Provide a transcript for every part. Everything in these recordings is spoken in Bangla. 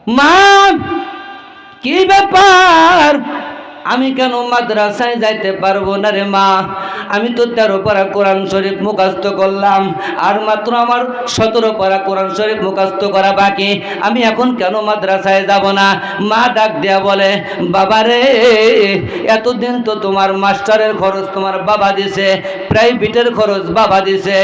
মা কি ব্যাপার, আমি কেন মাদ্রাসায় যাইতে পারবো না রে মা? আমি তো 13 পারা কোরআন শরীফ মুখস্থ করলাম, আর মাত্র আমার 17 পারা কোরআন শরীফ মুখস্থ করা বাকি। আমি এখন কেন মাদ্রাসায় যাব না? মা ডাক দেয়া বলে, বাবা রে, এতদিন তো তোমার মাস্টারের খরচ তোমার বাবা দিছে, প্রাইভেটের খরচ বাবা দিছে,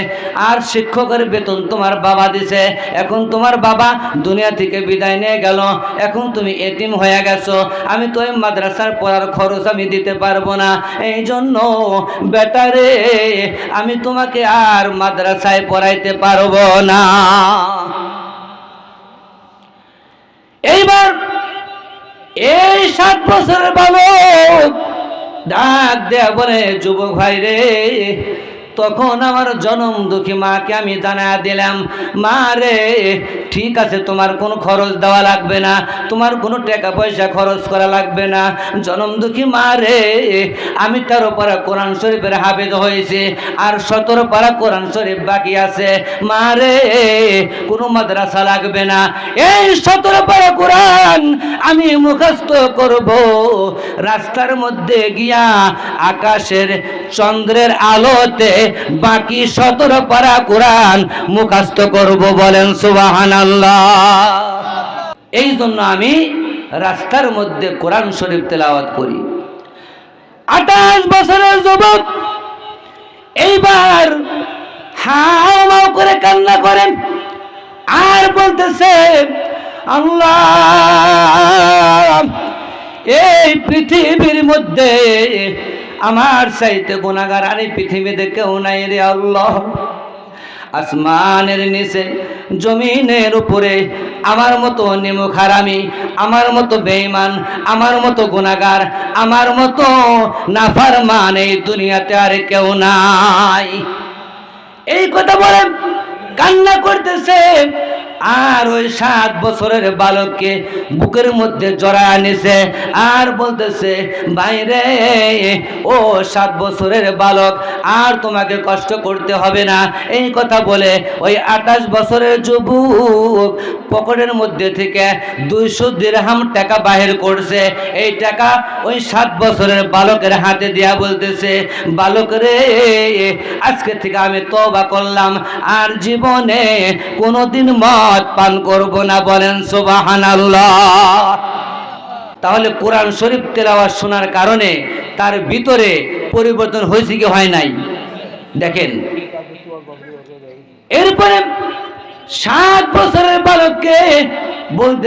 আর শিক্ষকের বেতন তোমার বাবা দিছে। এখন তোমার বাবা দুনিয়া থেকে বিদায় নিয়ে গেল, এখন তুমি এতিম হয়ে গেছো। আমি তো এই মাদ্রাসার পড়ার খরচ আমি দিতে পারবো না। এই জন্য বেটারে, আমি তোমাকে আর মাদ্রাসায় পড়াইতে পারবো না। এইবার এই 7 বছরের বালক ডাক দেয়া বলে, যুবক ভাই রে, তখন আমার জনম দুঃখী মাকে আমি জানায়া দিলাম, মা রে, ঠিক আছে, তোমার কোনো খরচ দেওয়া লাগবে না, তোমার কোনো টাকা পয়সা খরচ করা লাগবে না। জনম দুঃখী মা রে, আমি 13 পারা কোরআন শরীফের হাফেজ হয়েছে, আর 17 পারা কোরআন শরীফ বাকি আছে। মা রে, কোনো মাদ্রাসা লাগবে না, এই 17 পারা কোরআন আমি মুখস্থ করব, রাস্তার মধ্যে গিয়া আকাশের চন্দ্রের আলোতে বাকি 17 পারা কোরআন মুখস্থ করব। বলেন সুবহানাল্লাহ। এই জন্য আমি রাস্তার মধ্যে কোরআন শরীফ তেলাওয়াত করি। 28 বছরের যুবক এইবার হাওমাও করে কান্না করেন, আর বলতেছে, আল্লাহ, এই পৃথিবীর মধ্যে আমার চাইতে গুনাহগার আর এই পৃথিবীতে কেউ নাই রে আল্লাহ। আসমানের নিচে জমিনের উপরে আমার মতো নিমুখ হারামি, আমার মতো বেঈমান, আমার মতো গুনাহগার, আমার মতো নাফরমান এই দুনিয়াতে আর কেউ নাই। এই কথা বলে কান্না করতেছে, আর ওই 7 বছরের বালককে বুকের মধ্যে জড়ায় নিছে, আর বলতেছে, বাইরে ও 7 বছরের বালক, আর তোমাকে কষ্ট করতে হবে না। এই কথা বলে ওই 28 বছরের যুবক পকেটের মধ্যে থেকে 200 দিরহাম টাকা বাহির করছে। এই টাকা ওই 7 বছরের বালকের হাতে দিয়া বলতেছে, বালক রে, আজকে থেকে আমি তওবা করলাম, আর জীবনে কোনোদিন মদ পান করব না। বলেন সুবহানাল্লাহ। তাহলে কোরআন শরীফ তেলাওয়াত শোনার কারণে তার ভিতরে পরিবর্তন হয়েছে কি হয় নাই? দেখেন, এরপরে 7 বছরের বালককে বলতে